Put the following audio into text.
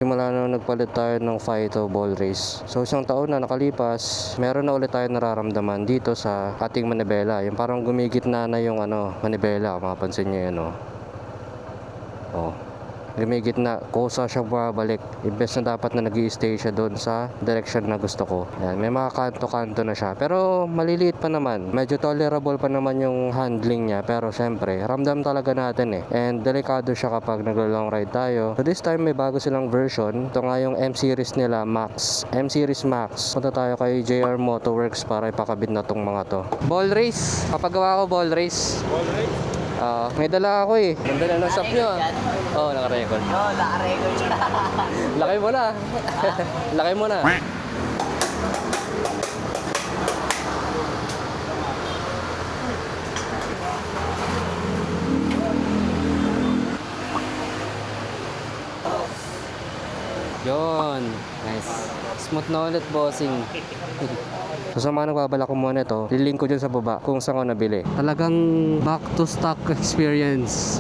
Simula na nagpalit tayo ng Fido Ball Race. So isang taon na nakalipas, meron na ulit tayo nararamdaman dito sa ating manibela. Yung parang gumigitna na yung manibela, mapapansin niyo yan oh. Gumigitna, kusa siyang bumabalik. Imbes na dapat na nag-i-stay siya doon sa direction na gusto ko. Yan, may mga kanto-kanto na siya. Pero maliliit pa naman. Medyo tolerable pa naman yung handling niya. Pero syempre, ramdam talaga natin And delikado siya kapag naglo-long ride tayo. So this time may bago silang version. Ito nga yung M-Series nila, Max. M-Series Max. Punta tayo kay JR Motorworks para ipakabit na tong mga to. Ball race. Papagawa ko ball race. Ball race? May dala ako Ganda na ng shop nyo. Oo, naka-record. Oo, naka-record siya. Laki mo na. Laki mo na. Yon. Nice. Smooth na ulit, bossing. So sa mga nagbabalak ko muna ito, lilink ko dyan sa baba kung saan ko nabili. Talagang back to stock experience.